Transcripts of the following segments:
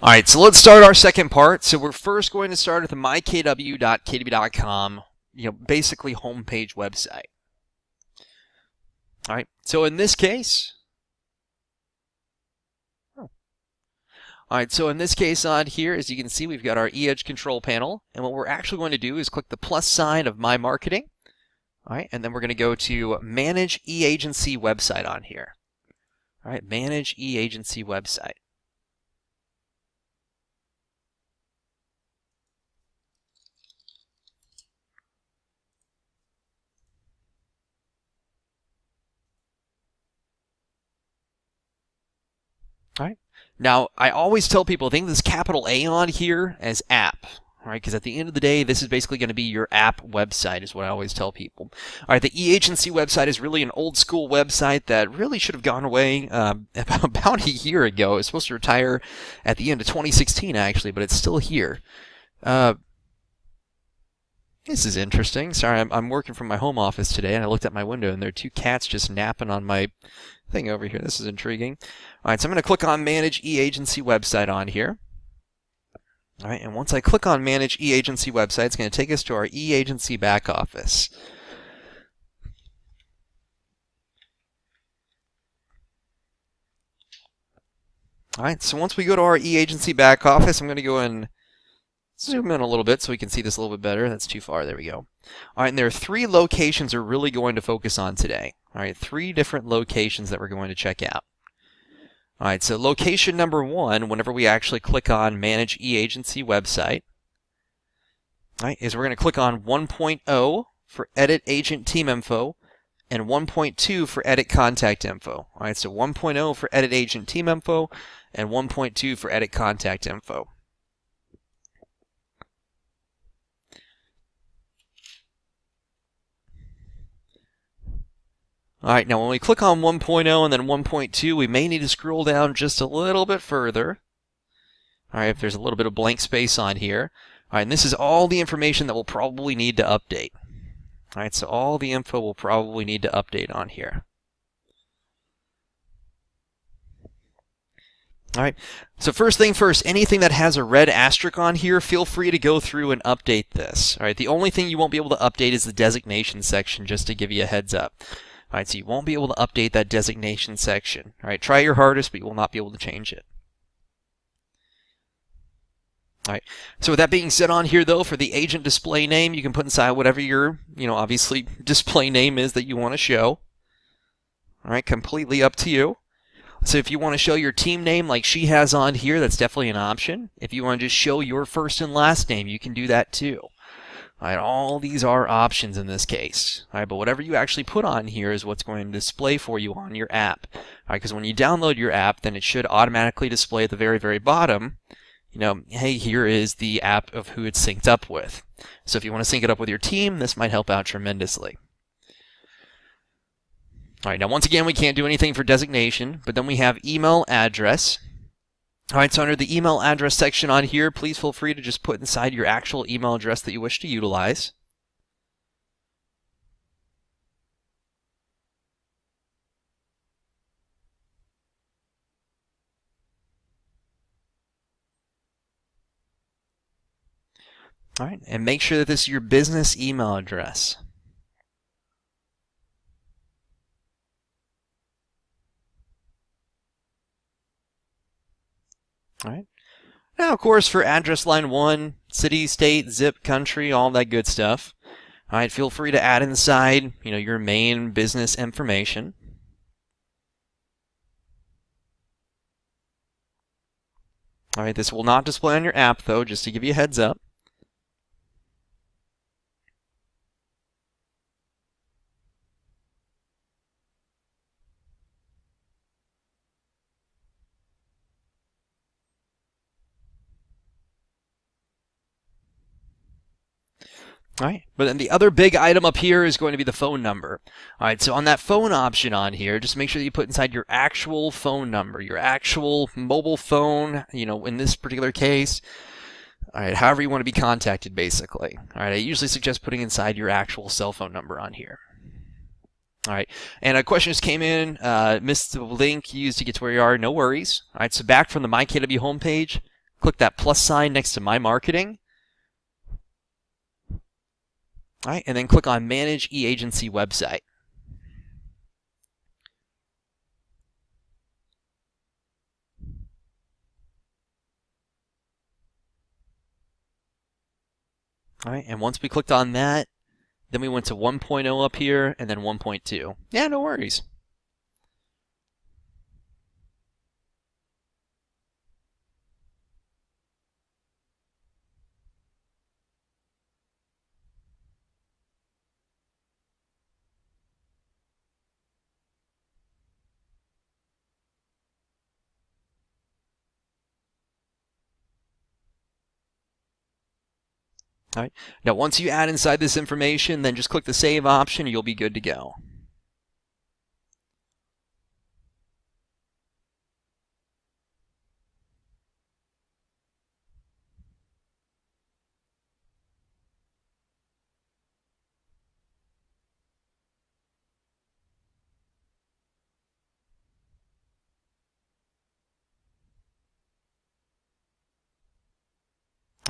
All right, so let's start our second part. So we're first going to start at the mykw.kw.com, basically homepage website. All right, so in this case, on here, as you can see, we've got our eEdge control panel, and what we're actually going to do is click the plus sign of My Marketing. All right, and then we're going to go to Manage eAgency Website on here. All right, Manage eAgency Website. All right. Now, I always tell people, think of this capital A on here as app, right? Because at the end of the day, this is basically going to be your app website, is what I always tell people. All right, the eAgency website is really an old school website that really should have gone away about a year ago. It was supposed to retire at the end of 2016, actually, but it's still here. This is interesting. Sorry, I'm working from my home office today, and I looked at my window, and there are two cats just napping on my thing over here. This is intriguing. All right, so I'm going to click on Manage eAgency Website on here. All right, and once I click on Manage eAgency Website, it's going to take us to our eAgency back office. All right, so once we go to our eAgency back office, I'm going to go and zoom in a little bit so we can see this a little bit better. That's too far. There we go. All right, and there are 3 locations we're really going to focus on today. All right, 3 different locations that we're going to check out. All right, so location number 1, whenever we actually click on Manage eAgency Website, all right, is we're going to click on 1.0 for Edit Agent Team Info and 1.2 for Edit Contact Info. All right, so 1.0 for Edit Agent Team Info and 1.2 for Edit Contact Info. All right, now when we click on 1.0 and then 1.2, we may need to scroll down just a little bit further. All right, if there's a little bit of blank space on here. All right, and this is all the information that we'll probably need to update. All right, so all the info we'll probably need to update on here. All right, so first thing first, anything that has a red asterisk on here, feel free to go through and update this. All right, the only thing you won't be able to update is the designation section, just to give you a heads up. All right, so you won't be able to update that designation section. All right, try your hardest, but you will not be able to change it. All right, so with that being said on here, though, for the agent display name, you can put inside whatever your, obviously display name is that you want to show. All right, completely up to you. So if you want to show your team name like she has on here, that's definitely an option. If you want to just show your first and last name, you can do that too. All right, all these are options in this case. All right, but whatever you actually put on here is what's going to display for you on your app. All right, because when you download your app, then it should automatically display at the very, very bottom, hey, here is the app of who it's synced up with. So if you want to sync it up with your team, this might help out tremendously. All right, now once again, we can't do anything for designation, but then we have email address. All right, so under the email address section on here, please feel free to just put inside your actual email address that you wish to utilize. All right, and make sure that this is your business email address. All right. Now, of course, for address line 1, city, state, zip, country, all that good stuff. All right, feel free to add inside, your main business information. All right, this will not display on your app, though, just to give you a heads up. All right, but then the other big item up here is going to be the phone number. All right, so on that phone option on here, just make sure that you put inside your actual phone number, your actual mobile phone, in this particular case. All right, however you want to be contacted, basically. All right, I usually suggest putting inside your actual cell phone number on here. All right, and a question just came in, missed the link used to get to where you are, no worries. All right, so back from the myKW homepage, click that plus sign next to My Marketing. All right, and then click on Manage eAgency Website. All right, and once we clicked on that, then we went to 1.0 up here, and then 1.2. Yeah, no worries. All right. Now, once you add inside this information, then just click the Save option, and you'll be good to go.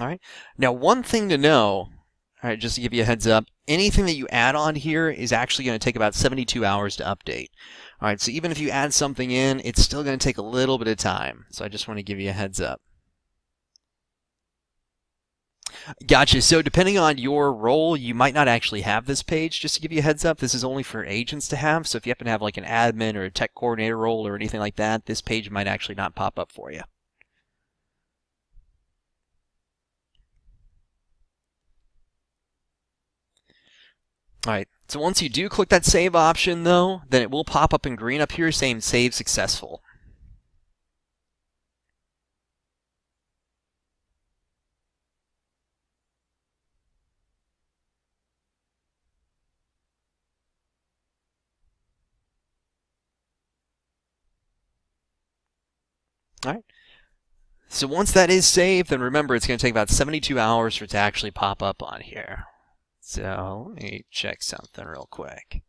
All right. Now, one thing to know, all right, just to give you a heads up, anything that you add on here is actually going to take about 72 hours to update. All right, so even if you add something in, it's still going to take a little bit of time. So I just want to give you a heads up. Gotcha. So depending on your role, you might not actually have this page. Just to give you a heads up, this is only for agents to have. So if you happen to have like an admin or a tech coordinator role or anything like that, this page might actually not pop up for you. All right, so once you do click that Save option, though, then it will pop up in green up here saying Save Successful. All right. So once that is saved, then remember it's going to take about 72 hours for it to actually pop up on here. So let me check something real quick.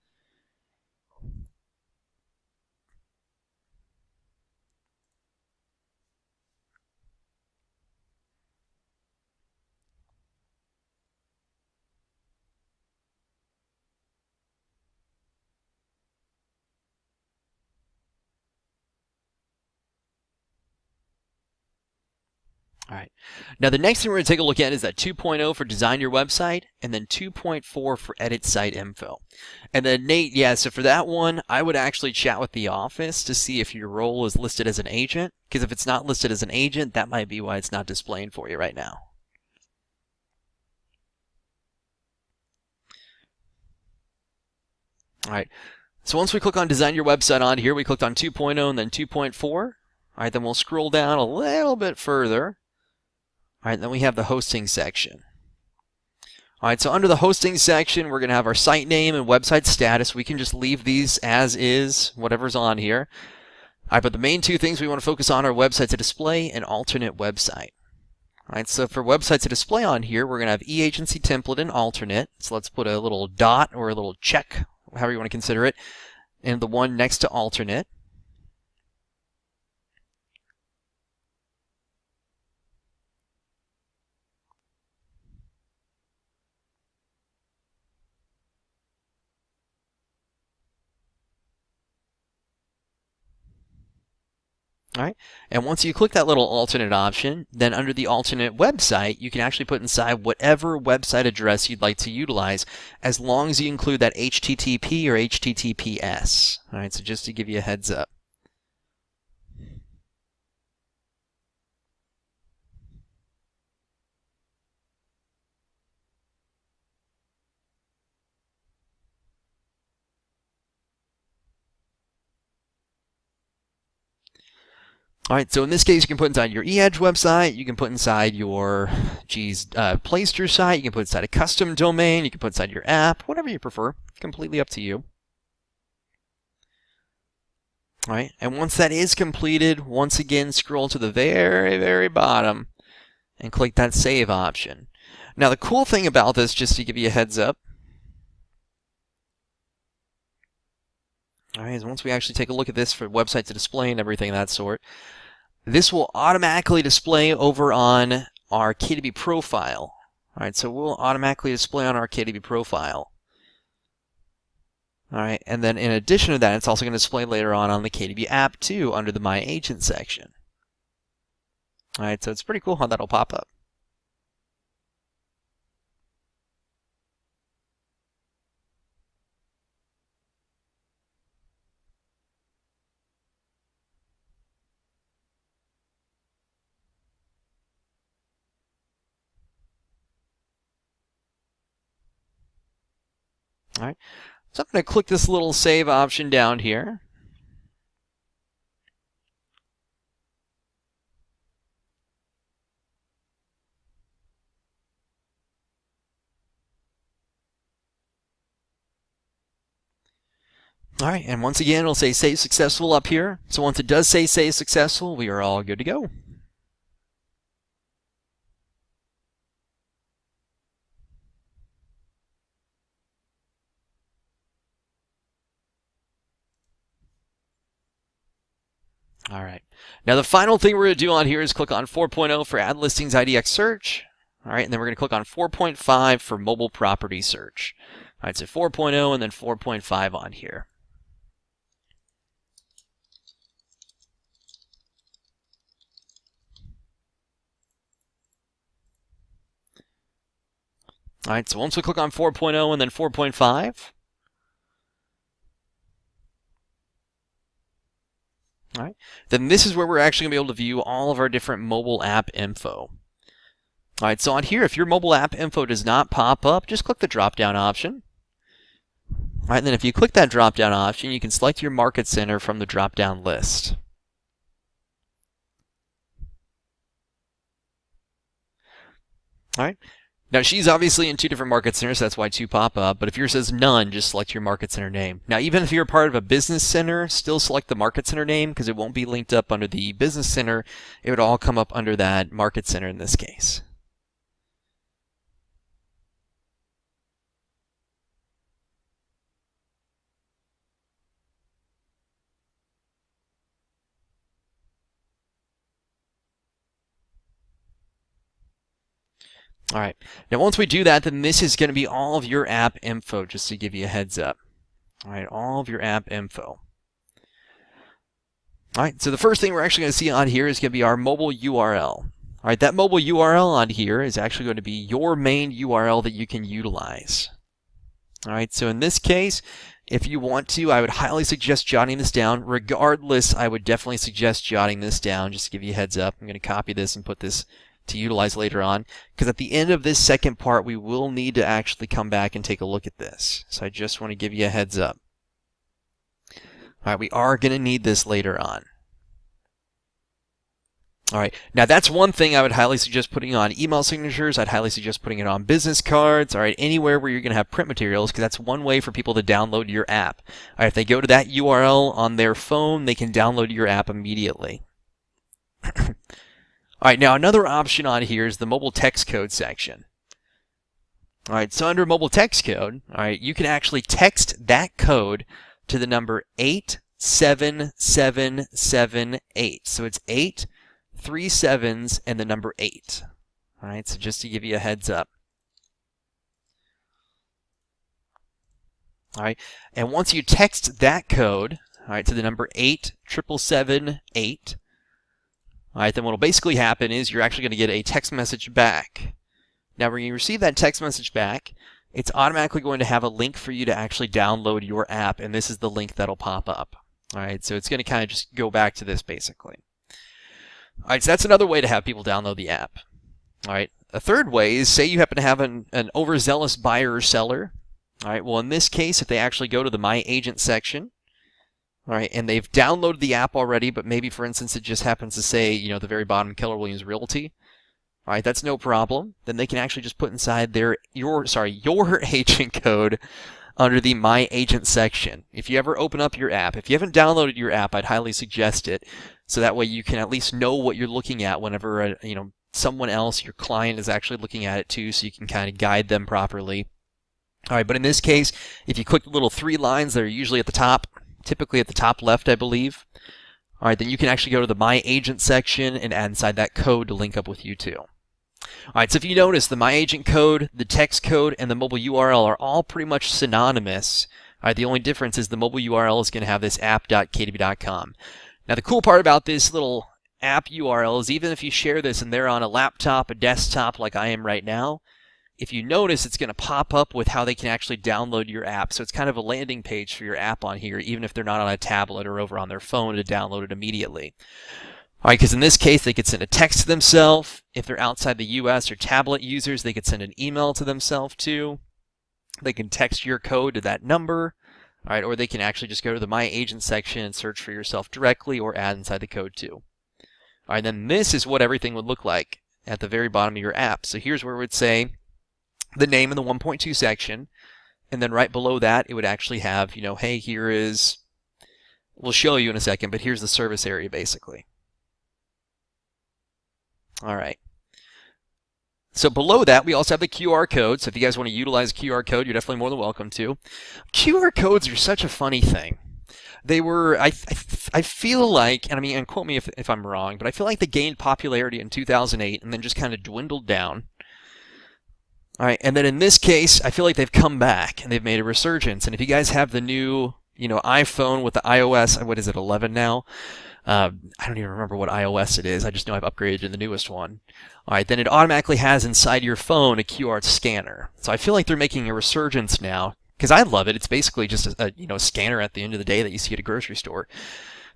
All right. Now the next thing we're going to take a look at is that 2.0 for design your website, and then 2.4 for edit site info. And then Nate, yeah, so for that one, I would actually chat with the office to see if your role is listed as an agent, because if it's not listed as an agent, that might be why it's not displaying for you right now. All right. So once we click on design your website on here, we clicked on 2.0 and then 2.4. All right, then we'll scroll down a little bit further. All right, then we have the hosting section. All right, so under the hosting section, we're going to have our site name and website status. We can just leave these as is, whatever's on here. All right, but the main two things we want to focus on are website to display and alternate website. All right, so for website to display on here, we're going to have eAgency template and alternate. So let's put a little dot or a little check, however you want to consider it, and the one next to alternate. All right, and once you click that little alternate option, then under the alternate website, you can actually put inside whatever website address you'd like to utilize, as long as you include that HTTP or HTTPS. All right, so just to give you a heads up. All right, so in this case, you can put inside your eEdge website, you can put inside your Playster site, you can put inside a custom domain, you can put inside your app, whatever you prefer. Completely up to you. All right, and once that is completed, once again, scroll to the very, very bottom and click that Save option. Now, the cool thing about this, just to give you a heads up, all right, is once we actually take a look at this for website to display and everything of that sort, this will automatically display over on our KW profile. All right, so we'll automatically display on our KW profile. All right, and then in addition to that, it's also going to display later on the KW app too under the My Agent section. All right, so it's pretty cool how that'll pop up. All right, so I'm going to click this little save option down here. All right, and once again, it'll say save successful up here. So once it does say save successful, we are all good to go. All right. Now the final thing we're going to do on here is click on 4.0 for Add Listings IDX Search. All right, and then we're going to click on 4.5 for Mobile Property Search. All right, so 4.0 and then 4.5 on here. All right, so once we click on 4.0 and then 4.5, all right, then this is where we're actually going to be able to view all of our different mobile app info. All right, so on here, if your mobile app info does not pop up, just click the drop-down option. All right, and then if you click that drop-down option, you can select your market center from the drop-down list. All right. Now, she's obviously in two different market centers, so that's why two pop up. But if yours says none, just select your market center name. Now, even if you're part of a business center, still select the market center name because it won't be linked up under the business center. It would all come up under that market center in this case. All right, now once we do that, then this is going to be all of your app info, just to give you a heads up. All right, all of your app info. All right, so the first thing we're actually going to see on here is going to be our mobile URL. All right, that mobile URL on here is actually going to be your main URL that you can utilize. All right, so in this case, if you want to, I would highly suggest jotting this down. Regardless, I would definitely suggest jotting this down, just to give you a heads up. I'm going to copy this and put this to utilize later on, because at the end of this second part, we will need to actually come back and take a look at this. So I just want to give you a heads up. All right, we are going to need this later on. All right, now that's one thing I would highly suggest putting on email signatures. I'd highly suggest putting it on business cards. All right, anywhere where you're going to have print materials, because that's one way for people to download your app. All right, if they go to that URL on their phone, they can download your app immediately. All right, now another option on here is the mobile text code section. All right, so under mobile text code, all right, you can actually text that code to the number 87778. So it's 8, 3 7s, and the number 8. All right, so just to give you a heads up. All right, and once you text that code, all right, to the number 87778, all right, then what will basically happen is you're actually going to get a text message back. Now, when you receive that text message back, it's automatically going to have a link for you to actually download your app, and this is the link that'll pop up. All right, so it's going to kind of just go back to this basically. All right, so that's another way to have people download the app. All right, a third way is, say you happen to have an overzealous buyer or seller. All right, well, in this case, if they actually go to the My Agent section, all right, and they've downloaded the app already, but maybe, for instance, it just happens to say, you know, the very bottom, Keller Williams Realty. All right, that's no problem. Then they can actually just put inside your agent code under the My Agent section. If you ever open up your app, if you haven't downloaded your app, I'd highly suggest it, so that way you can at least know what you're looking at whenever someone else, your client, is actually looking at it too, so you can kind of guide them properly. All right, but in this case, if you click the little 3 lines that are usually at the top, typically at the top left, I believe. All right, then you can actually go to the My Agent section and add inside that code to link up with you too. All right, so if you notice, the My Agent code, the text code, and the mobile URL are all pretty much synonymous. All right, the only difference is the mobile URL is going to have this app.kw.com. Now, the cool part about this little app URL is even if you share this and they're on a laptop, a desktop like I am right now, if you notice, it's going to pop up with how they can actually download your app. So it's kind of a landing page for your app on here, even if they're not on a tablet or over on their phone to download it immediately. All right, because in this case, they could send a text to themselves. If they're outside the US or tablet users, they could send an email to themselves too. They can text your code to that number. All right, or they can actually just go to the My Agent section and search for yourself directly or add inside the code too. All right, then this is what everything would look like at the very bottom of your app. So here's where it would say the name in the 1.2 section, and then right below that, it would actually have, hey, here is, we'll show you in a second, but here's the service area basically. All right. So below that, we also have the QR code. So if you guys want to utilize QR code, you're definitely more than welcome to. QR codes are such a funny thing. They were, I feel like, and I mean, and quote me if I'm wrong, but I feel like they gained popularity in 2008 and then just kind of dwindled down. All right, and then in this case, I feel like they've come back and they've made a resurgence. And if you guys have the new, iPhone with the iOS, what is it, 11 now? I don't even remember what iOS it is. I just know I've upgraded to the newest one. All right, then it automatically has inside your phone a QR scanner. So I feel like they're making a resurgence now because I love it. It's basically just a scanner at the end of the day that you see at a grocery store.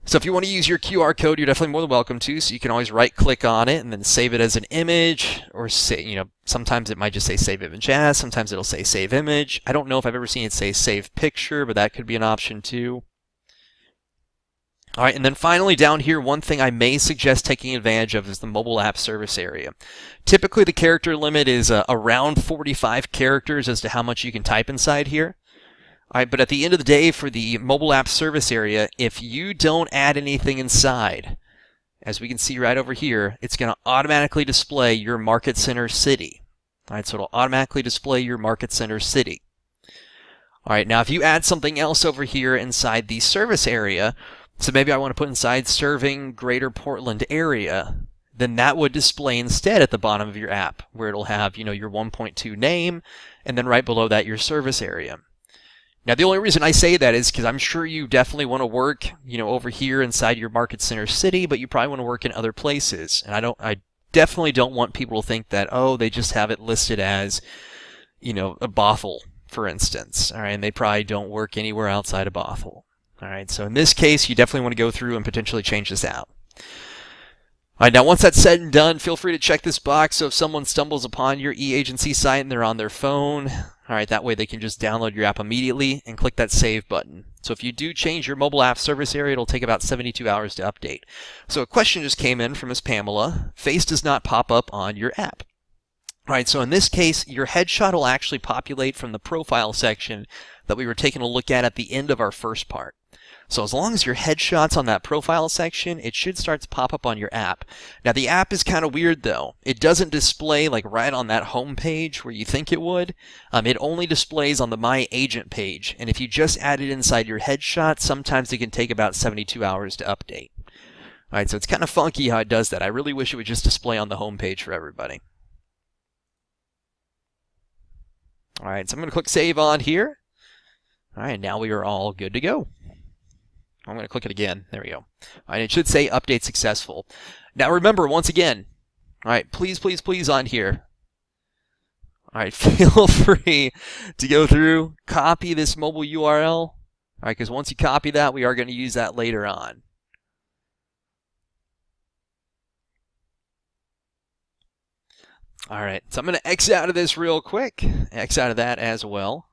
So if you want to use your QR code, you're definitely more than welcome to. So you can always right-click on it and then save it as an image, or say, sometimes it might just say save image as. Sometimes it'll say save image. I don't know if I've ever seen it say save picture, but that could be an option too. All right, and then finally down here, one thing I may suggest taking advantage of is the mobile app service area. Typically, the character limit is around 45 characters as to how much you can type inside here. All right, but at the end of the day, for the mobile app service area, if you don't add anything inside, as we can see right over here, it's going to automatically display your market center city. All right, so it'll automatically display your market center city. All right, now if you add something else over here inside the service area, so maybe I want to put inside serving Greater Portland area, then that would display instead at the bottom of your app, where it'll have, your 1.2 name, and then right below that, your service area. Now, the only reason I say that is because I'm sure you definitely want to work, over here inside your market center city, but you probably want to work in other places. And I definitely don't want people to think that, oh, they just have it listed as, a Bothell, for instance. All right, and they probably don't work anywhere outside of Bothell. All right, so in this case, you definitely want to go through and potentially change this out. All right, now once that's said and done, feel free to check this box. So if someone stumbles upon your eAgency site and they're on their phone, all right, that way they can just download your app immediately and click that save button. So if you do change your mobile app service area, it'll take about 72 hours to update. So a question just came in from Ms. Pamela. Face does not pop up on your app. All right, so in this case, your headshot will actually populate from the profile section that we were taking a look at the end of our first part. So as long as your headshot's on that profile section, it should start to pop up on your app. Now the app is kind of weird though. It doesn't display like right on that home page where you think it would. It only displays on the My Agent page. And if you just add it inside your headshot, sometimes it can take about 72 hours to update. All right, so it's kind of funky how it does that. I really wish it would just display on the home page for everybody. All right, so I'm going to click Save on here. All right, now we are all good to go. I'm going to click it again. There we go. All right, it should say update successful. Now remember, once again, all right, please, please, please on here. All right, feel free to go through, copy this mobile URL. All right, because once you copy that, we are going to use that later on. All right, so I'm going to X out of this real quick. X out of that as well.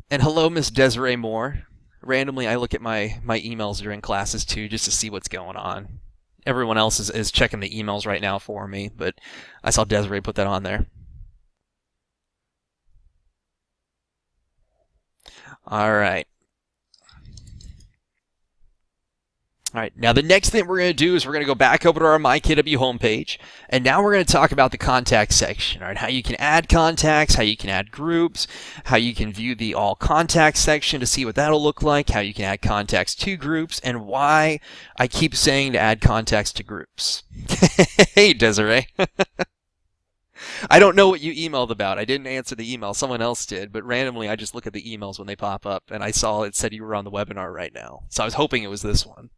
And hello, Miss Desiree Moore. Randomly, I look at my emails during classes too, just to see what's going on. Everyone else is checking the emails right now for me, but I saw Desiree put that on there. All right. All right, now the next thing we're going to do is we're going to go back over to our myKW homepage, and now we're going to talk about the contact section, all right, how you can add contacts, how you can add groups, how you can view the all contacts section to see what that'll look like, how you can add contacts to groups, and why I keep saying to add contacts to groups. Hey, Desiree. I don't know what you emailed about. I didn't answer the email. Someone else did, but randomly I just look at the emails when they pop up, and I saw it said you were on the webinar right now. So I was hoping it was this one.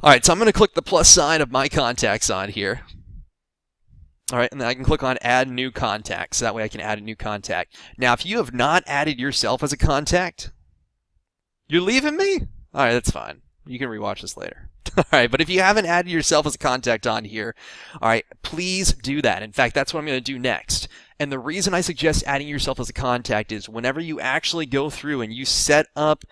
All right, so I'm going to click the plus sign of myContacts on here. All right, and then I can click on Add New Contacts. That way I can add a new contact. Now, if you have not added yourself as a contact, you're leaving me? All right, that's fine. You can rewatch this later. All right, but if you haven't added yourself as a contact on here, all right, please do that. In fact, that's what I'm going to do next. And the reason I suggest adding yourself as a contact is whenever you actually go through and you set up,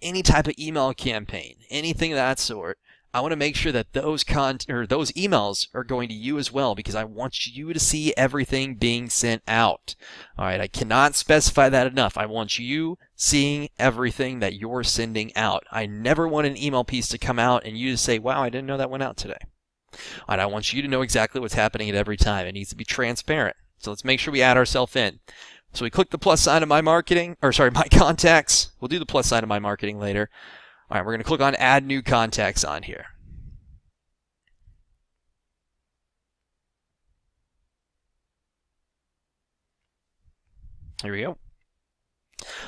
any type of email campaign, anything of that sort, I want to make sure that those emails are going to you as well, because I want you to see everything being sent out. All right, I cannot specify that enough. I want you seeing everything that you're sending out. I never want an email piece to come out and you to say, wow, I didn't know that went out today. All right, I want you to know exactly what's happening at every time. It needs to be transparent. So let's make sure we add ourselves in. So we click the plus sign of myContacts. We'll do the plus sign of myMarketing later. All right, we're going to click on Add New Contacts on here. Here we go.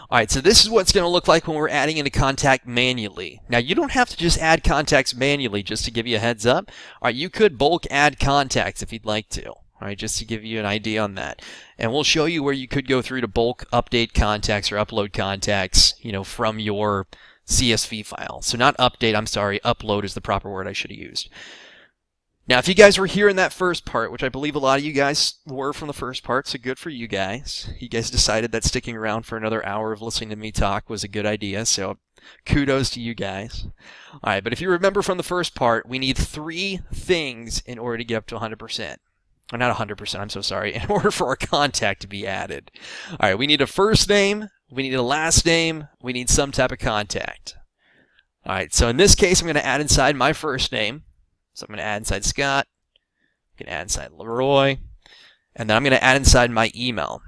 All right, so this is what it's going to look like when we're adding in a contact manually. Now, you don't have to just add contacts manually, just to give you a heads up. All right, you could bulk add contacts if you'd like to. All right, just to give you an idea on that. And we'll show you where you could go through to bulk update contacts or upload contacts, from your CSV file. So not update, I'm sorry, upload is the proper word I should have used. Now, if you guys were here in that first part, which I believe a lot of you guys were from the first part, so good for you guys. You guys decided that sticking around for another hour of listening to me talk was a good idea, so kudos to you guys. All right, but if you remember from the first part, we need 3 things in order to get up to 100%. Or not 100%, I'm so sorry, in order for our contact to be added. All right, we need a first name, we need a last name, we need some type of contact. All right, so in this case, I'm going to add inside my first name. So I'm going to add inside Scott, I'm going to add inside Leroy, and then I'm going to add inside my email.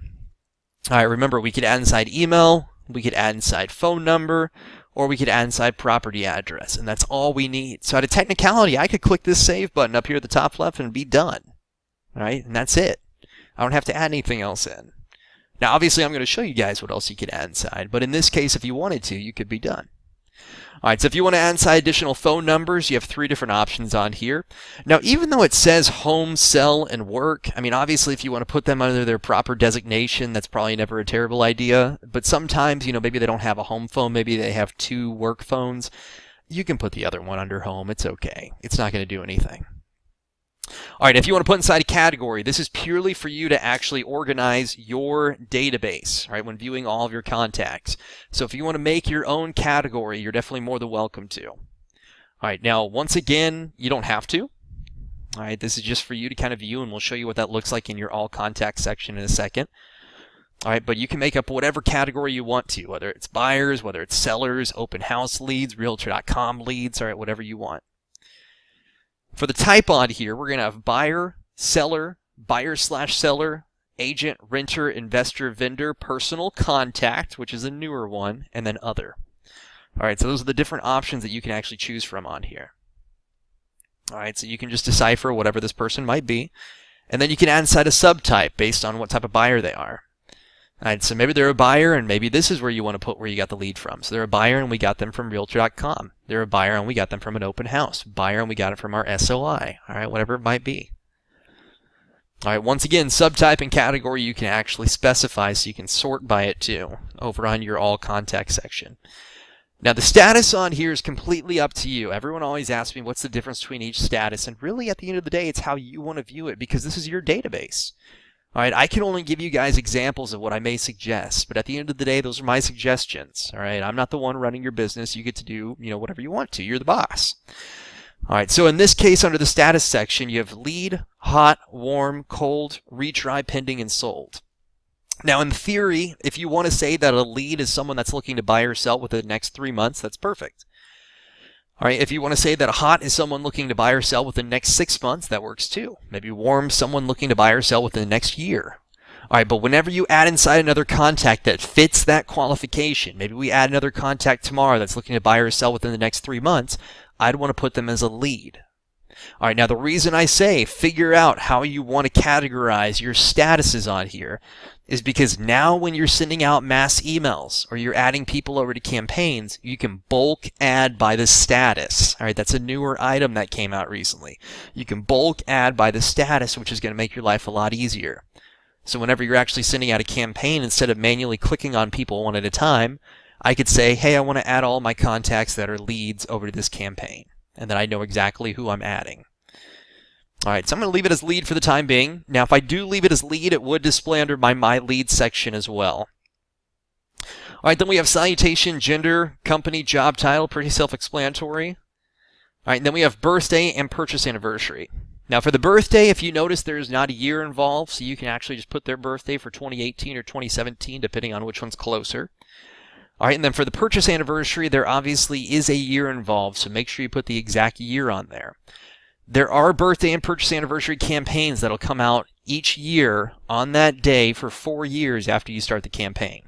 All right, remember, we could add inside email, we could add inside phone number, or we could add inside property address, and that's all we need. So out of technicality, I could click this save button up here at the top left and be done. All right, and that's it. I don't have to add anything else in. Now, obviously, I'm going to show you guys what else you could add inside, but in this case, if you wanted to, you could be done. All right, so if you want to add inside additional phone numbers, you have 3 different options on here. Now, even though it says home, cell, and work, I mean, obviously, if you want to put them under their proper designation, that's probably never a terrible idea. But sometimes, maybe they don't have a home phone. Maybe they have 2 work phones. You can put the other one under home. It's okay. It's not going to do anything. All right, if you want to put inside a category, this is purely for you to actually organize your database, right, when viewing all of your contacts. So if you want to make your own category, you're definitely more than welcome to. All right, now, once again, you don't have to. All right, this is just for you to kind of view, and we'll show you what that looks like in your all contacts section in a second. All right, but you can make up whatever category you want to, whether it's buyers, whether it's sellers, open house leads, realtor.com leads, all right, whatever you want. For the type on here, we're going to have buyer, seller, buyer/seller, agent, renter, investor, vendor, personal contact, which is a newer one, and then other. All right, so those are the different options that you can actually choose from on here. All right, so you can just decipher whatever this person might be, and then you can add inside a subtype based on what type of buyer they are. All right, so maybe they're a buyer, and maybe this is where you want to put where you got the lead from. So they're a buyer, and we got them from realtor.com. They're a buyer, and we got them from an open house. Buyer, and we got it from our SOI. All right, whatever it might be. All right, once again, subtype and category you can actually specify, so you can sort by it too, over on your all contact section. Now, the status on here is completely up to you. Everyone always asks me what's the difference between each status, and really at the end of the day, it's how you want to view it, because this is your database. All right, I can only give you guys examples of what I may suggest, but at the end of the day, those are my suggestions. All right, I'm not the one running your business. You get to do, whatever you want to. You're the boss. All right, so in this case, under the status section, you have lead, hot, warm, cold, retry, pending, and sold. Now, in theory, if you want to say that a lead is someone that's looking to buy or sell within the next 3 months, that's perfect. All right, if you want to say that a hot is someone looking to buy or sell within the next 6 months, that works too. Maybe warm, someone looking to buy or sell within the next year. All right, but whenever you add inside another contact that fits that qualification, maybe we add another contact tomorrow that's looking to buy or sell within the next 3 months, I'd want to put them as a lead. All right, now the reason I say figure out how you want to categorize your statuses on here is because now when you're sending out mass emails or you're adding people over to campaigns, you can bulk add by the status. All right, that's a newer item that came out recently. You can bulk add by the status, which is going to make your life a lot easier. So whenever you're actually sending out a campaign, instead of manually clicking on people one at a time, I could say, hey, I want to add all my contacts that are leads over to this campaign. And then I know exactly who I'm adding. All right, so I'm going to leave it as lead for the time being. Now, if I do leave it as lead, it would display under my lead section as well. All right, then we have salutation, gender, company, job title, pretty self-explanatory. All right, and then we have birthday and purchase anniversary. Now, for the birthday, if you notice, there's not a year involved, so you can actually just put their birthday for 2018 or 2017, depending on which one's closer. All right, and then for the purchase anniversary, there obviously is a year involved, so make sure you put the exact year on there. There are birthday and purchase anniversary campaigns that'll come out each year on that day for 4 years after you start the campaign.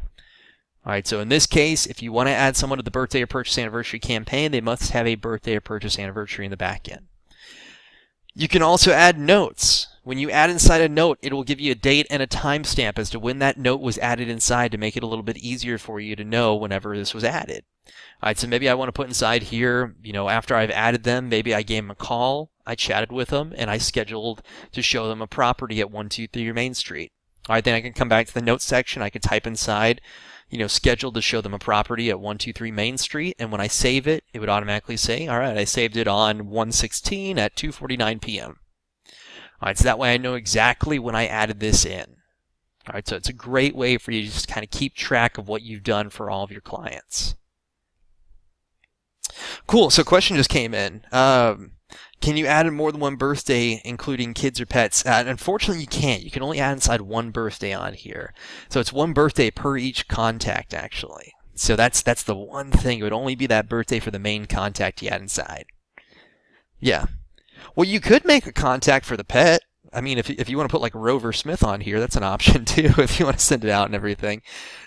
All right, so in this case, if you want to add someone to the birthday or purchase anniversary campaign, they must have a birthday or purchase anniversary in the back end. You can also add notes. When you add inside a note, it will give you a date and a timestamp as to when that note was added inside to make it a little bit easier for you to know whenever this was added. All right, so maybe I want to put inside here, after I've added them, maybe I gave them a call, I chatted with them, and I scheduled to show them a property at 123 Main Street. All right, then I can come back to the notes section. I can type inside, scheduled to show them a property at 123 Main Street, and when I save it, it would automatically say, all right, I saved it on 1/16 at 2:49 p.m. All right, so that way I know exactly when I added this in. All right, so it's a great way for you to just kind of keep track of what you've done for all of your clients. Cool, so a question just came in. Can you add in more than one birthday, including kids or pets? Unfortunately, you can't. You can only add inside one birthday on here. So it's one birthday per each contact, actually. So that's the one thing. It would only be that birthday for the main contact you add inside. Yeah. Well, you could make a contact for the pet. I mean, if you want to put like Rover Smith on here, that's an option too, if you want to send it out and everything.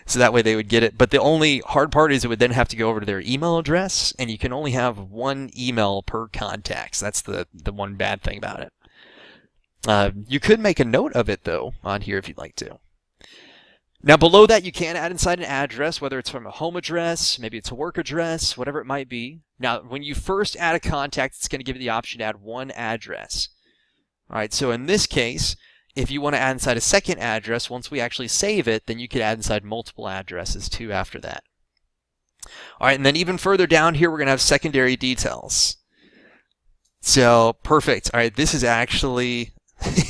So that way they would get it. But the only hard part is it would then have to go over to their email address, and you can only have one email per contact. So that's the one bad thing about it. You could make a note of it, though, on here if you'd like to. Now, below that, you can add inside an address, whether it's from a home address, maybe it's a work address, whatever it might be. Now, when you first add a contact, it's going to give you the option to add one address. All right, so in this case, if you want to add inside a second address, once we actually save it, then you could add inside multiple addresses too after that. All right, and then even further down here, we're going to have secondary details. So, perfect. All right, this is actually,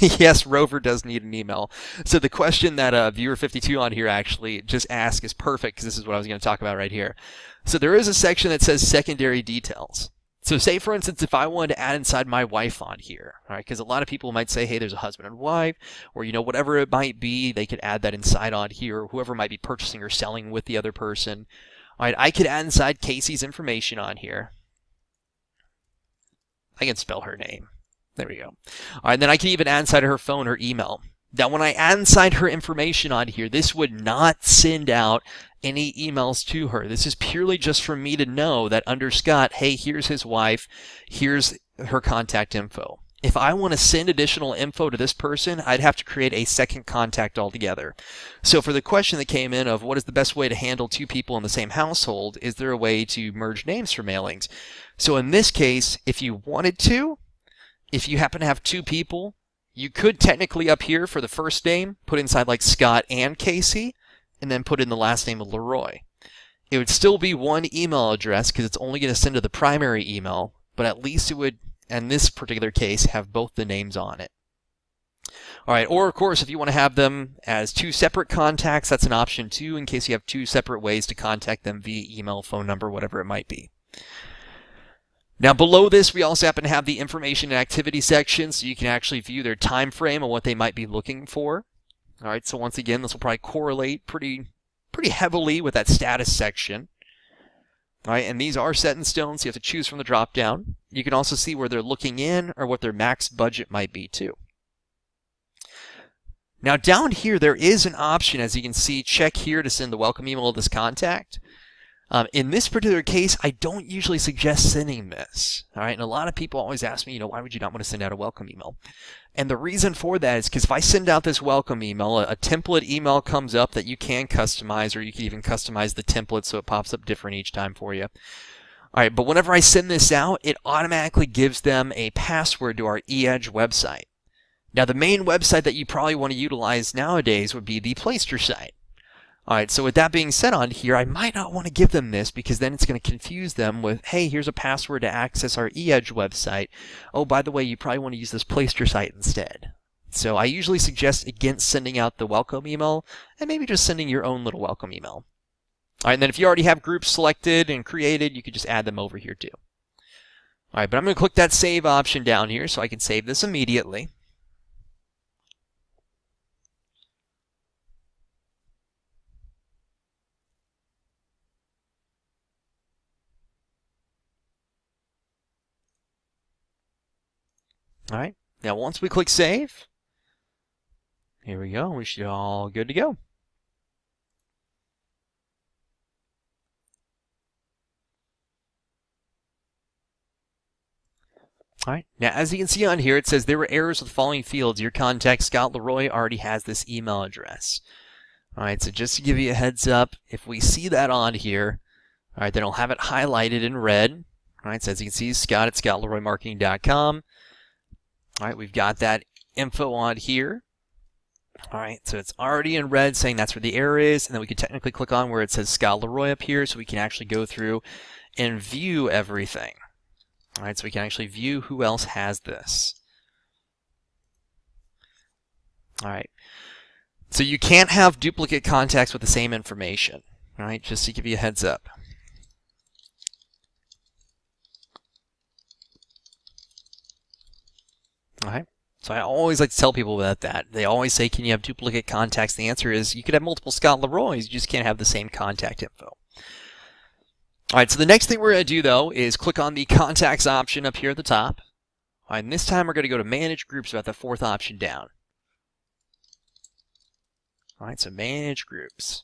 yes, Rover does need an email. So the question that viewer 52 on here actually just asked is perfect, because this is what I was going to talk about right here. So there is a section that says secondary details. So say, for instance, if I wanted to add inside my wife on here, all right, because a lot of people might say, hey, there's a husband and wife, or, whatever it might be, they could add that inside on here, or whoever might be purchasing or selling with the other person. All right, I could add inside Casey's information on here. I can spell her name. There we go. All right, then I can even add inside her phone or email. Now, when I add inside her information on here, this would not send out any emails to her. This is purely just for me to know that under Scott, hey, here's his wife, here's her contact info. If I want to send additional info to this person, I'd have to create a second contact altogether. So for the question that came in of what is the best way to handle two people in the same household, is there a way to merge names for mailings? So in this case, if you wanted to, if you happen to have two people, you could technically up here for the first name, put inside like Scott and Casey, and then put in the last name of Leroy. It would still be one email address because it's only going to send to the primary email, but at least it would, in this particular case, have both the names on it. All right, or of course, if you want to have them as two separate contacts, that's an option too, in case you have two separate ways to contact them via email, phone number, whatever it might be. Now below this, we also happen to have the information and activity section, so you can actually view their time frame and what they might be looking for. All right, so once again, this will probably correlate pretty heavily with that status section. All right, and these are set in stone, so you have to choose from the drop down. You can also see where they're looking in or what their max budget might be too. Now down here, there is an option, as you can see, check here to send the welcome email to this contact. In this particular case, I don't usually suggest sending this. All right, and a lot of people always ask me, why would you not want to send out a welcome email? And the reason for that is because if I send out this welcome email, a template email comes up that you can customize, or you can even customize the template so it pops up different each time for you. All right, but whenever I send this out, it automatically gives them a password to our eEdge website. Now, the main website that you probably want to utilize nowadays would be the Playster site. All right, so with that being said on here, I might not want to give them this because then it's going to confuse them with, hey, here's a password to access our eEdge website. Oh, by the way, you probably want to use this Playster site instead. So I usually suggest against sending out the welcome email and maybe just sending your own little welcome email. All right, and then if you already have groups selected and created, you could just add them over here too. All right, but I'm going to click that save option down here so I can save this immediately. All right, now once we click save, here we go. We should all good to go. All right, now as you can see on here, it says there were errors with the following fields. Your contact, Scott Leroy, already has this email address. All right, so just to give you a heads up, if we see that on here, all right, then I'll have it highlighted in red. All right, so as you can see, Scott at scottleroymarketing.com. All right, we've got that info on here. All right, so it's already in red saying that's where the error is, and then we can technically click on where it says Scott Leroy up here so we can actually go through and view everything. All right, so we can actually view who else has this. All right, so you can't have duplicate contacts with the same information. All right, just to give you a heads up. All right. So I always like to tell people about that. They always say, can you have duplicate contacts? The answer is you could have multiple Scott Leroys, you just can't have the same contact info. All right, so the next thing we're going to do, though, is click on the contacts option up here at the top. All right, and this time we're going to go to manage groups, about the fourth option down. All right, so manage groups.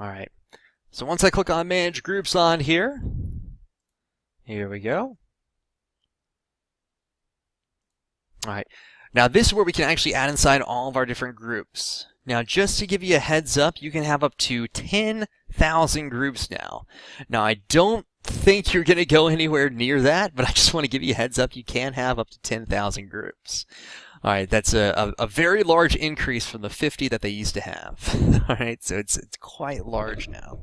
All right, so once I click on manage groups on here, here we go. All right, now this is where we can actually add inside all of our different groups. Now, just to give you a heads up, you can have up to 10,000 groups now. Now, I don't think you're going to go anywhere near that, but I just want to give you a heads up, you can have up to 10,000 groups. All right, that's a very large increase from the 50 that they used to have. All right, so it's quite large now.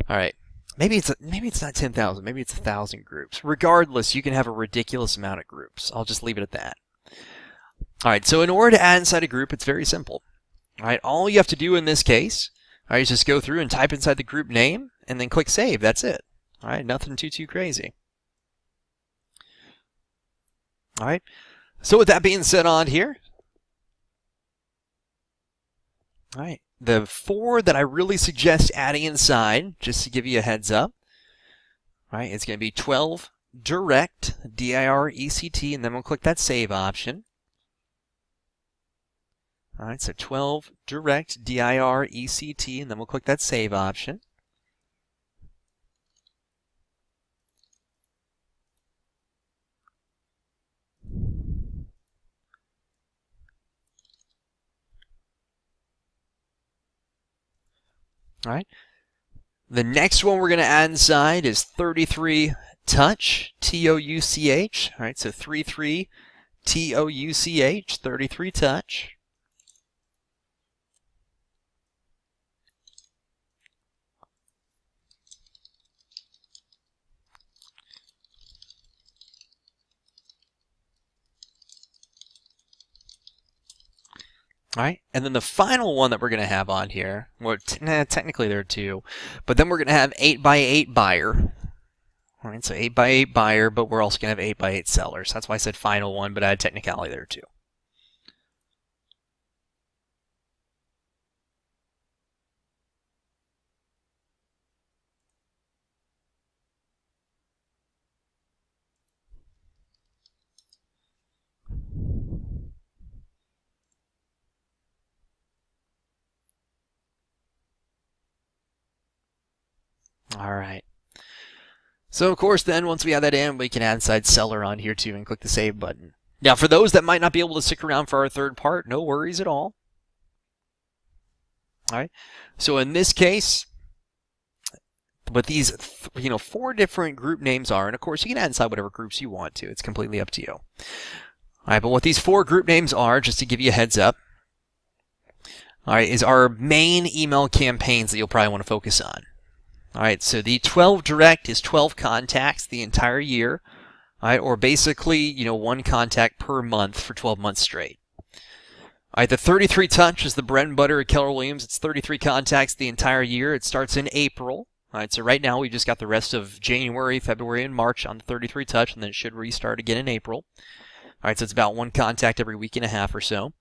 All right, maybe it's not 10,000, maybe it's 1,000 groups. Regardless, you can have a ridiculous amount of groups. I'll just leave it at that. All right, so in order to add inside a group, it's very simple. All right, all you have to do in this case, all right, is just go through and type inside the group name and then click save. That's it. All right, nothing too crazy. All right. So with that being said on here, all right, the 4 that I really suggest adding inside, just to give you a heads up, all right, it's going to be 12 direct, D-I-R-E-C-T, and then we'll click that save option. All right, so 12 direct, D-I-R-E-C-T, and then we'll click that save option. All right. The next one we're going to add inside is 33 touch, T-O-U-C-H. All right, so 33 T-O-U-C-H, 33 touch. All right, and then the final one that we're going to have on here, well, technically there are two, but then we're going to have 8x8 buyer. All right, so 8x8 buyer, but we're also going to have 8x8 sellers. That's why I said final one, but I had technicality there too. All right. So of course, then once we have that in, we can add inside seller on here too and click the save button. Now, for those that might not be able to stick around for our third part, no worries at all. All right. So in this case, what these 4 different group names are, and of course you can add inside whatever groups you want to. It's completely up to you. All right, but what these 4 group names are, just to give you a heads up, all right, is our main email campaigns that you'll probably want to focus on. All right, so the 12 direct is 12 contacts the entire year, all right, or basically, 1 contact per month for 12 months straight. All right, the 33 touch is the bread and butter of Keller Williams. It's 33 contacts the entire year. It starts in April. All right, so right now we just got the rest of January, February, and March on the 33 touch, and then it should restart again in April. All right, so it's about 1 contact every week and a half or so.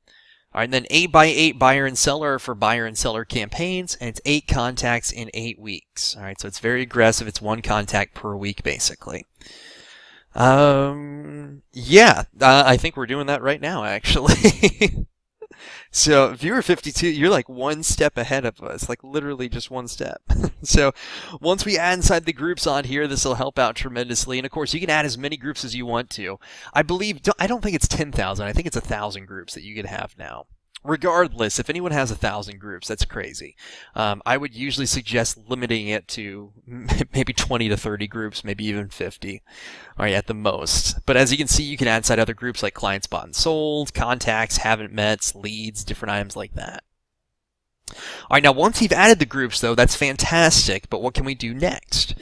All right, and then 8x8 buyer and seller for buyer and seller campaigns, and it's 8 contacts in 8 weeks. All right, so it's very aggressive. It's 1 contact per week, basically. Yeah, I think we're doing that right now, actually. So viewer 52, you're like 1 step ahead of us, like literally just 1 step. So once we add inside the groups on here, this will help out tremendously. And of course, you can add as many groups as you want to. I don't think it's 10,000. I think it's 1,000 groups that you can have now. Regardless, if anyone has 1,000 groups, that's crazy. I would usually suggest limiting it to maybe 20 to 30 groups, maybe even 50, all right, at the most. But as you can see, you can add inside other groups like clients bought and sold, contacts, haven't met, leads, different items like that. All right, now once you've added the groups, though, that's fantastic, but what can we do next?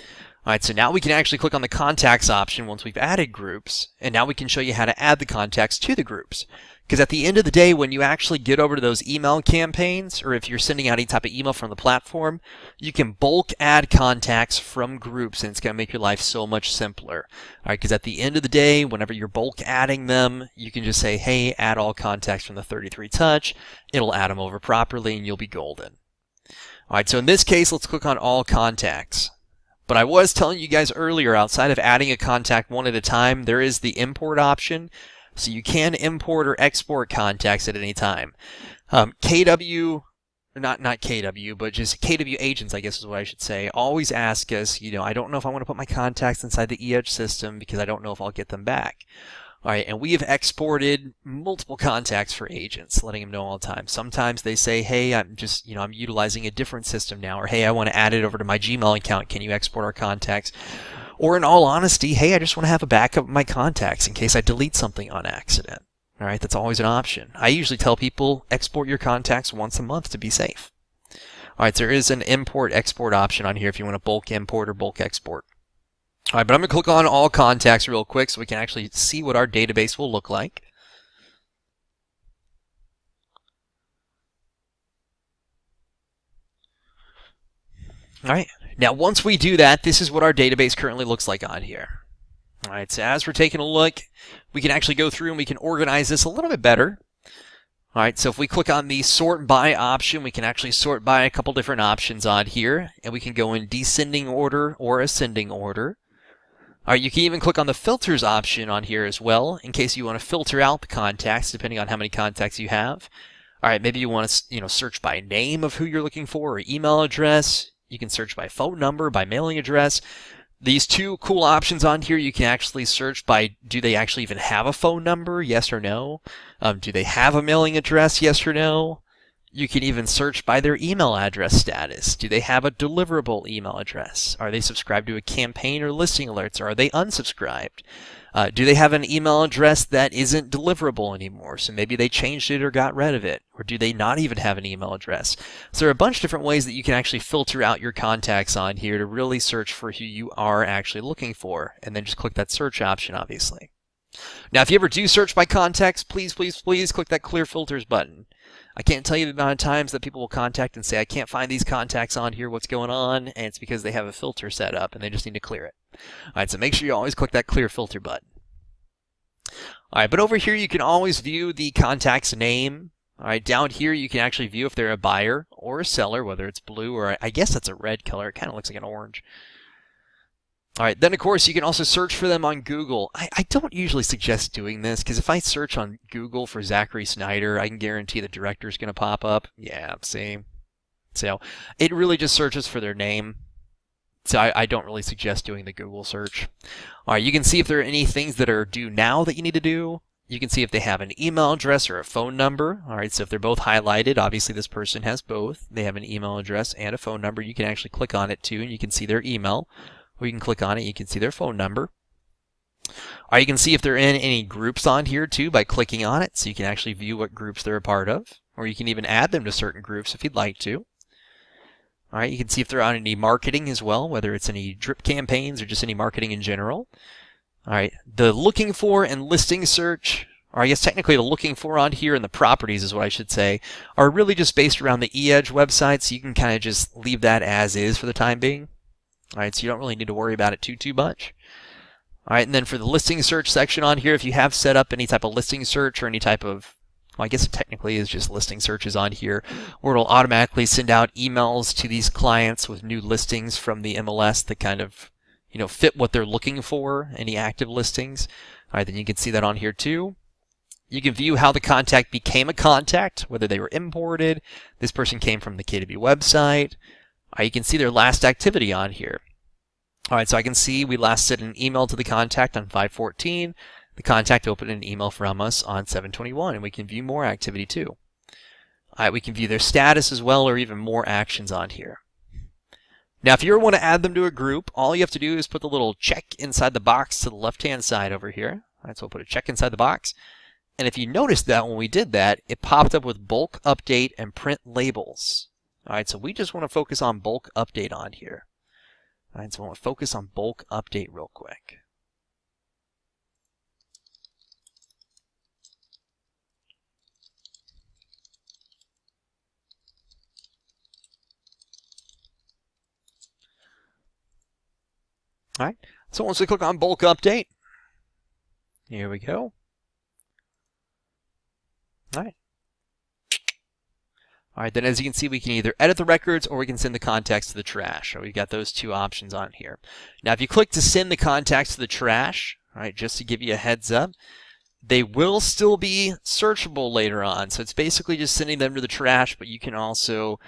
All right, so now we can actually click on the contacts option once we've added groups, and now we can show you how to add the contacts to the groups. Because at the end of the day, when you actually get over to those email campaigns, or if you're sending out any type of email from the platform, you can bulk add contacts from groups, and it's going to make your life so much simpler. All right, because at the end of the day, whenever you're bulk adding them, you can just say, hey, add all contacts from the 33 touch. It'll add them over properly, and you'll be golden. All right, so in this case, let's click on all contacts. But I was telling you guys earlier, outside of adding a contact one at a time, there is the import option. So you can import or export contacts at any time. KW, not KW, but just KW agents, I guess is what I should say, always ask us, I don't know if I want to put my contacts inside the eEdge system because I don't know if I'll get them back. All right, and we have exported multiple contacts for agents, letting them know all the time. Sometimes they say, hey, I'm utilizing a different system now, or hey, I want to add it over to my Gmail account. Can you export our contacts? Or in all honesty, hey, I just want to have a backup of my contacts in case I delete something on accident. All right, that's always an option. I usually tell people export your contacts once a month to be safe. All right, so there is an import-export option on here if you want to bulk import or bulk export. All right, but I'm going to click on all contacts real quick so we can actually see what our database will look like. All right. Now, once we do that, this is what our database currently looks like on here. All right, so as we're taking a look, we can actually go through and we can organize this a little bit better. All right, so if we click on the sort by option, we can actually sort by a couple different options on here, and we can go in descending order or ascending order. All right, you can even click on the filters option on here as well, in case you want to filter out the contacts, depending on how many contacts you have. All right, maybe you want to, search by name of who you're looking for, or email address. You can search by phone number, by mailing address. These 2 cool options on here, you can actually search by, do they actually even have a phone number, yes or no? Do they have a mailing address, yes or no? You can even search by their email address status. Do they have a deliverable email address? Are they subscribed to a campaign or listing alerts, or are they unsubscribed? Do they have an email address that isn't deliverable anymore? So maybe they changed it or got rid of it. Or do they not even have an email address? So there are a bunch of different ways that you can actually filter out your contacts on here to really search for who you are actually looking for. And then just click that search option, obviously. Now, if you ever do search by contacts, please, please, please click that clear filters button. I can't tell you the amount of times that people will contact and say, I can't find these contacts on here, what's going on? And it's because they have a filter set up and they just need to clear it. All right, so make sure you always click that clear filter button. All right, but over here you can always view the contact's name. All right, down here you can actually view if they're a buyer or a seller, whether it's blue or I guess that's a red color. It kind of looks like an orange. All right, then of course you can also search for them on Google. I don't usually suggest doing this because if I search on Google for Zachary Snyder, I can guarantee the director's going to pop up. Yeah, see? So it really just searches for their name. So I don't really suggest doing the Google search. All right, you can see if there are any things that are due now that you need to do. You can see if they have an email address or a phone number. All right, so if they're both highlighted, obviously this person has both. They have an email address and a phone number. You can actually click on it too, and you can see their email. Or you can click on it, you can see their phone number. Or you can see if they're in any groups on here too by clicking on it, so you can actually view what groups they're a part of. Or you can even add them to certain groups if you'd like to. All right, you can see if they're on any marketing as well, whether it's any drip campaigns or just any marketing in general. All right, the looking for and listing search, or I guess technically the looking for on here and the properties is what I should say, are really just based around the eEdge website, so you can kind of just leave that as is for the time being. All right, so you don't really need to worry about it too much. All right, and then for the listing search section on here, if you have set up any type of listing search or any type of, well, I guess it technically is just listing searches on here, where it'll automatically send out emails to these clients with new listings from the MLS that kind of, fit what they're looking for, any active listings. All right, then you can see that on here too. You can view how the contact became a contact, whether they were imported, this person came from the KW website. You can see their last activity on here. All right, so I can see we last sent an email to the contact on 5/14. The contact opened an email from us on 7/21, and we can view more activity too. All right, we can view their status as well, or even more actions on here. Now, if you ever want to add them to a group, all you have to do is put the little check inside the box to the left-hand side over here. All right, so we'll put a check inside the box. And if you noticed that when we did that, it popped up with bulk update and print labels. All right, so we just want to focus on bulk update on here. All right, so I want to focus on bulk update real quick. All right, so once we click on bulk update, here we go. All right. All right, then as you can see, we can either edit the records or we can send the contacts to the trash. So we've got those two options on here. Now, if you click to send the contacts to the trash, all right, just to give you a heads up, they will still be searchable later on. So it's basically just sending them to the trash, but you can also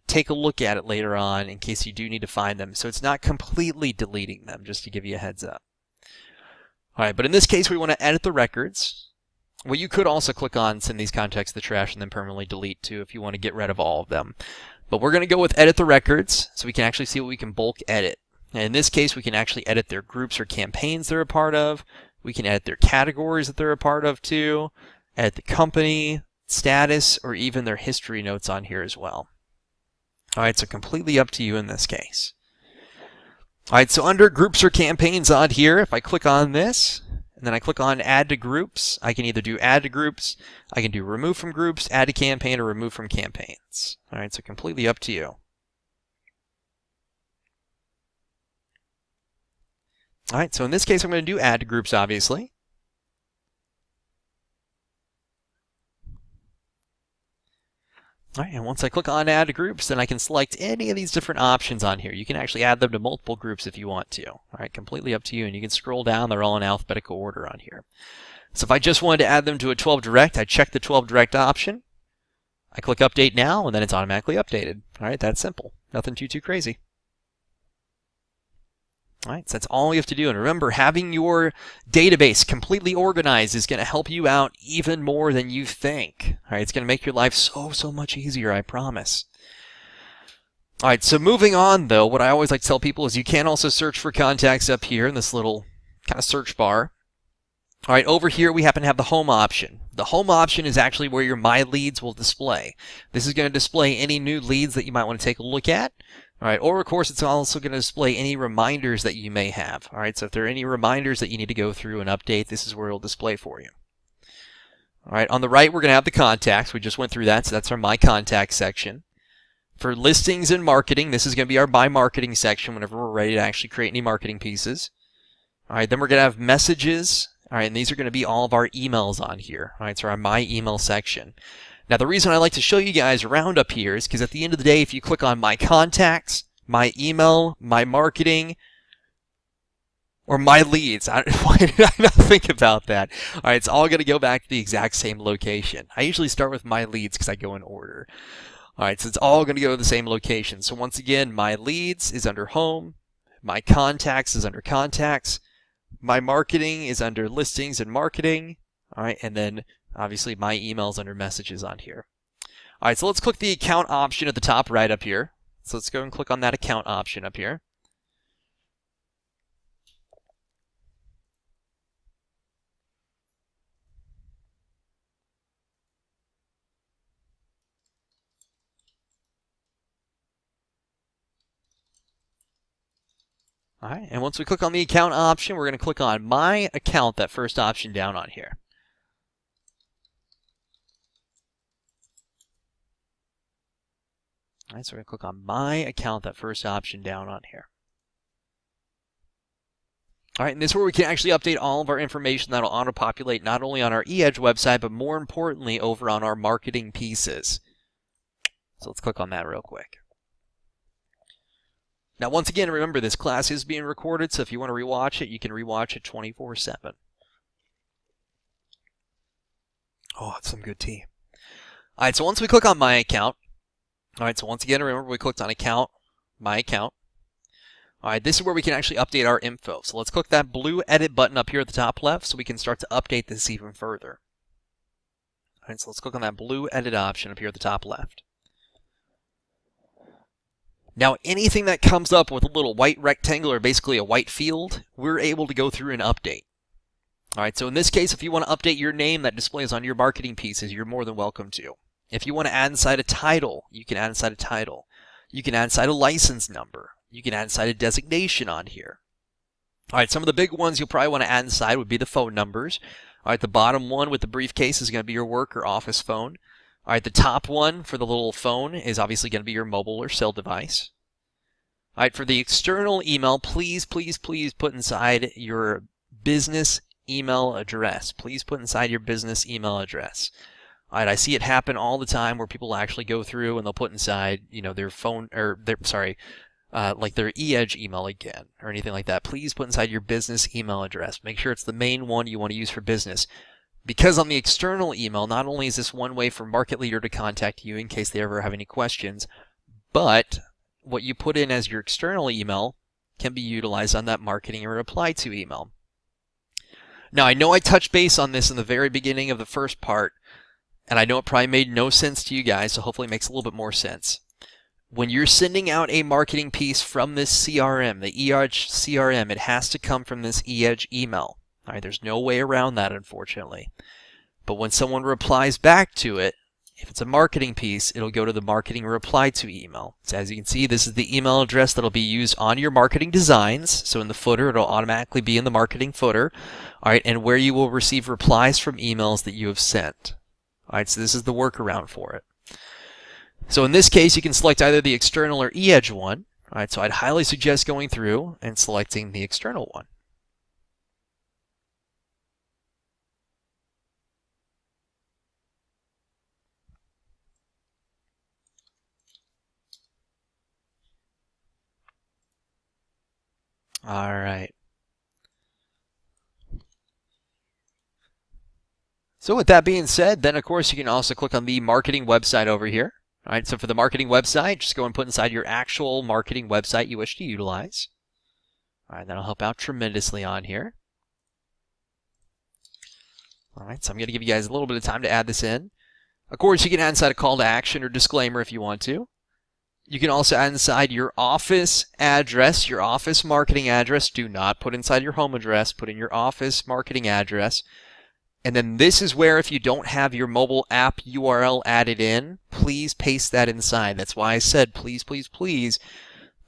take a look at it later on in case you do need to find them. So it's not completely deleting them, just to give you a heads up. All right, but in this case, we want to edit the records. Well, you could also click on send these contacts to the trash and then permanently delete too if you want to get rid of all of them. But we're going to go with edit the records so we can actually see what we can bulk edit. And in this case, we can actually edit their groups or campaigns they're a part of. We can edit their categories that they're a part of too, edit the company, status, or even their history notes on here as well. All right, so completely up to you in this case. All right, so under groups or campaigns on here, if I click on this, and then I click on add to groups, I can either do add to groups, I can do remove from groups, add to campaign, or remove from campaigns. All right, so completely up to you. All right, so in this case, I'm going to do add to groups, obviously. All right, and once I click on add to groups, then I can select any of these different options on here. You can actually add them to multiple groups if you want to. All right, completely up to you, and you can scroll down. They're all in alphabetical order on here. So if I just wanted to add them to a 12 direct, I check the 12 direct option. I click update now, and then it's automatically updated. All right, that's simple. Nothing too crazy. All right, so that's all you have to do. And remember, having your database completely organized is going to help you out even more than you think. All right, it's going to make your life so much easier, I promise. All right, so moving on, though, what I always like to tell people is you can also search for contacts up here in this little kind of search bar. All right, over here we happen to have the home option. The home option is actually where your My Leads will display. This is going to display any new leads that you might want to take a look at. All right, or of course, it's also going to display any reminders that you may have. All right, so if there are any reminders that you need to go through and update, this is where it'll display for you. All right, on the right, we're going to have the contacts. We just went through that, so that's our My Contacts section. For listings and marketing, this is going to be our My Marketing section whenever we're ready to actually create any marketing pieces. All right, then we're going to have messages. All right, and these are going to be all of our emails on here. All right, so our My Email section. Now, the reason I like to show you guys around up here is because at the end of the day, if you click on My Contacts, My Email, My Marketing, or My Leads, why did I not think about that? All right, it's all going to go back to the exact same location. I usually start with My Leads because I go in order. All right, so it's all going to go to the same location. So once again, My Leads is under Home, My Contacts is under Contacts, My Marketing is under Listings and Marketing, all right, and then obviously My Email is under Messages on here. All right, so let's click the Account option at the top right up here. So let's go and click on that Account option up here. All right, and once we click on the Account option, we're going to click on My Account, that first option down on here. All right, so we're going to click on My Account, that first option down on here. All right, and this is where we can actually update all of our information that'll auto-populate not only on our eEdge website, but more importantly, over on our marketing pieces. So let's click on that real quick. Now, once again, remember, this class is being recorded, so if you want to rewatch it, you can rewatch it 24/7. Oh, that's some good tea. All right, so once we click on My Account, all right, so once again, remember, we clicked on Account, My Account. All right, this is where we can actually update our info. So let's click that blue Edit button up here at the top left so we can start to update this even further. All right, so let's click on that blue Edit option up here at the top left. Now, anything that comes up with a little white rectangle or basically a white field, we're able to go through and update. All right, so in this case, if you want to update your name that displays on your marketing pieces, you're more than welcome to. If you want to add inside a title, you can add inside a title. You can add inside a license number. You can add inside a designation on here. All right, some of the big ones you'll probably want to add inside would be the phone numbers. All right, the bottom one with the briefcase is going to be your work or office phone. All right, the top one for the little phone is obviously going to be your mobile or cell device. All right, for the external email, please, please, please put inside your business email address. Please put inside your business email address. All right, I see it happen all the time where people actually go through and they'll put inside, their phone or like their eEdge email again or anything like that. Please put inside your business email address. Make sure it's the main one you want to use for business. Because on the external email, not only is this one way for Market Leader to contact you in case they ever have any questions, but what you put in as your external email can be utilized on that marketing or reply to email. Now, I know I touched base on this in the very beginning of the first part, and I know it probably made no sense to you guys, so hopefully it makes a little bit more sense. When you're sending out a marketing piece from this CRM, the eEdge CRM, it has to come from this eEdge email. All right, there's no way around that, unfortunately. But when someone replies back to it, if it's a marketing piece, it'll go to the marketing reply to email. So as you can see, this is the email address that'll be used on your marketing designs. So in the footer, it'll automatically be in the marketing footer. All right, and where you will receive replies from emails that you have sent. All right, so this is the workaround for it. So in this case, you can select either the external or eEdge one. All right, so I'd highly suggest going through and selecting the external one. All right. So with that being said, then of course you can also click on the marketing website over here. All right, so for the marketing website, just go and put inside your actual marketing website you wish to utilize. All right, that'll help out tremendously on here. All right, so I'm going to give you guys a little bit of time to add this in. Of course, you can add inside a call to action or disclaimer if you want to. You can also add inside your office address, your office marketing address. Do not put inside your home address. Put in your office marketing address. And then this is where if you don't have your mobile app URL added in, please paste that inside. That's why I said please, please, please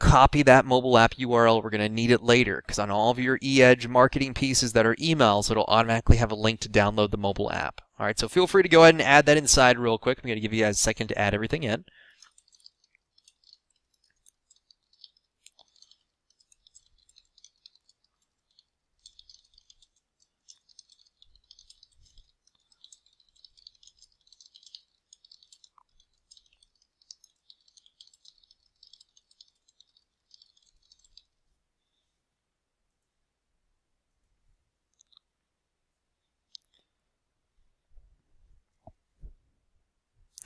copy that mobile app URL. We're going to need it later because on all of your eEdge marketing pieces that are emails, it'll automatically have a link to download the mobile app. All right, so feel free to go ahead and add that inside real quick. I'm going to give you guys a second to add everything in.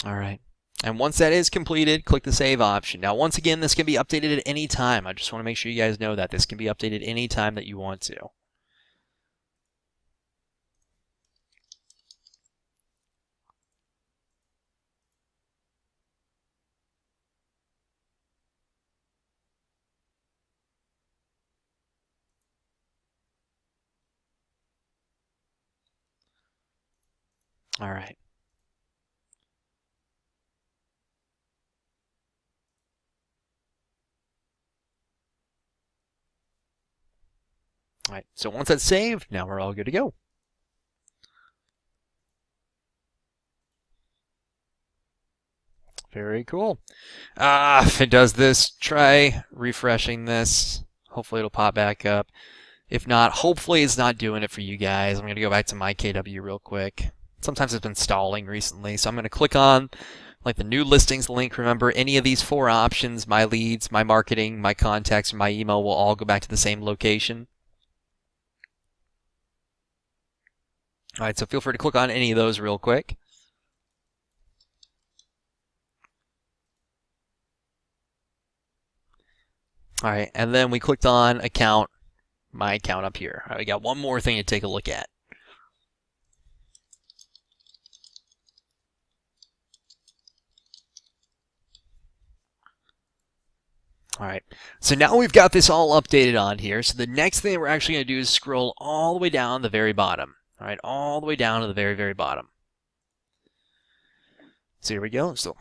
All right. And once that is completed, click the Save option. Now, once again, this can be updated at any time. I just want to make sure you guys know that. This can be updated any time that you want to. All right. All right, so once that's saved, now we're all good to go. Very cool. If it does this, try refreshing this. Hopefully it'll pop back up. If not, hopefully it's not doing it for you guys. I'm going to go back to myKW real quick. Sometimes it's been stalling recently, so I'm going to click on like the new listings link. Remember, any of these 4 options, my leads, my marketing, my contacts, and my email will all go back to the same location. All right, so feel free to click on any of those real quick. All right, and then we clicked on account, my account up here. All right, we got one more thing to take a look at. All right, so now we've got this all updated on here. So the next thing we're actually going to do is scroll all the way down to the very bottom. All right, all the way down to the very, very bottom. So here we go. So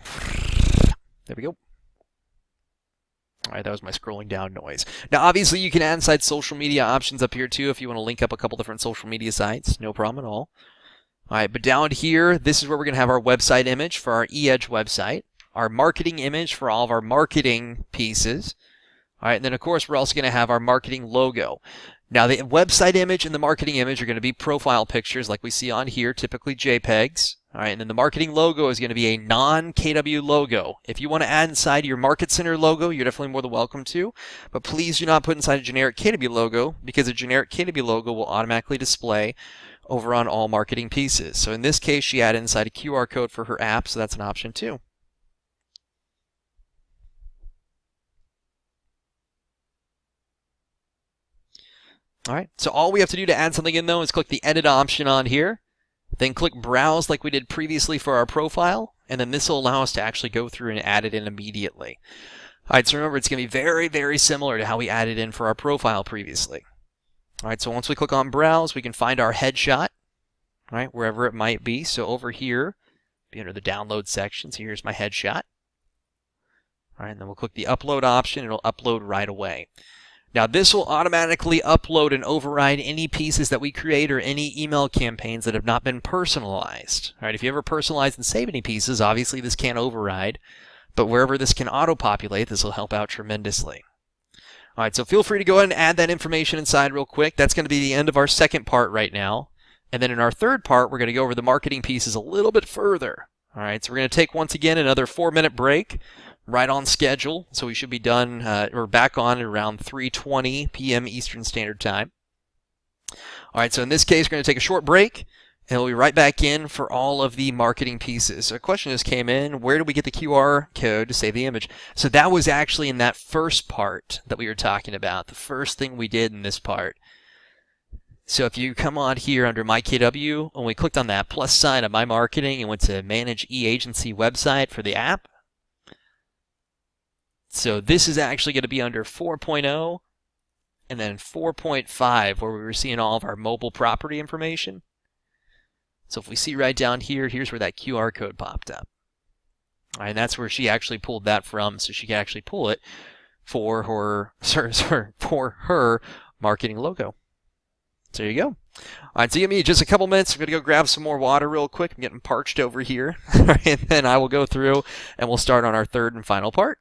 there we go. All right, that was my scrolling down noise. Now, obviously, you can add inside social media options up here, too, if you want to link up a couple different social media sites. No problem at all. All right, but down here, this is where we're going to have our website image for our eEdge website, our marketing image for all of our marketing pieces. All right, and then, of course, we're also going to have our marketing logo. Now, the website image and the marketing image are going to be profile pictures like we see on here, typically JPEGs. All right, and then the marketing logo is going to be a non-KW logo. If you want to add inside your Market Center logo, you're definitely more than welcome to. But please do not put inside a generic KW logo because a generic KW logo will automatically display over on all marketing pieces. So in this case, she added inside a QR code for her app, so that's an option too. All right, so all we have to do to add something in, though, is click the Edit option on here. Then click Browse like we did previously for our profile, and then this will allow us to actually go through and add it in immediately. All right, so remember, it's going to be very, very similar to how we added in for our profile previously. All right, so once we click on Browse, we can find our headshot, right, wherever it might be. So over here, be under the Download section. So here's my headshot. All right, and then we'll click the Upload option. It'll upload right away. Now, this will automatically upload and override any pieces that we create or any email campaigns that have not been personalized. All right, if you ever personalize and save any pieces, obviously this can't override. But wherever this can auto-populate, this will help out tremendously. All right, so feel free to go ahead and add that information inside real quick. That's going to be the end of our second part right now. And then in our third part, we're going to go over the marketing pieces a little bit further. All right, so we're going to take, once again, another 4-minute break. Right on schedule, so we should be done, or back on at around 3:20 p.m. Eastern Standard Time. All right, so in this case, we're going to take a short break, and we'll be right back in for all of the marketing pieces. So a question just came in, where do we get the QR code to save the image? So that was actually in that first part that we were talking about, the first thing we did in this part. So if you come on here under myKW, when we clicked on that plus sign of My Marketing and went to Manage eAgency Website for the app, so this is actually going to be under 4.0 and then 4.5 where we were seeing all of our mobile property information. So if we see right down here, here's where that QR code popped up. All right, and that's where she actually pulled that from, so she can actually pull it for her marketing logo. So there you go. All right, so give me just a couple minutes. I'm going to go grab some more water real quick. I'm getting parched over here. And then I will go through and we'll start on our third and final part.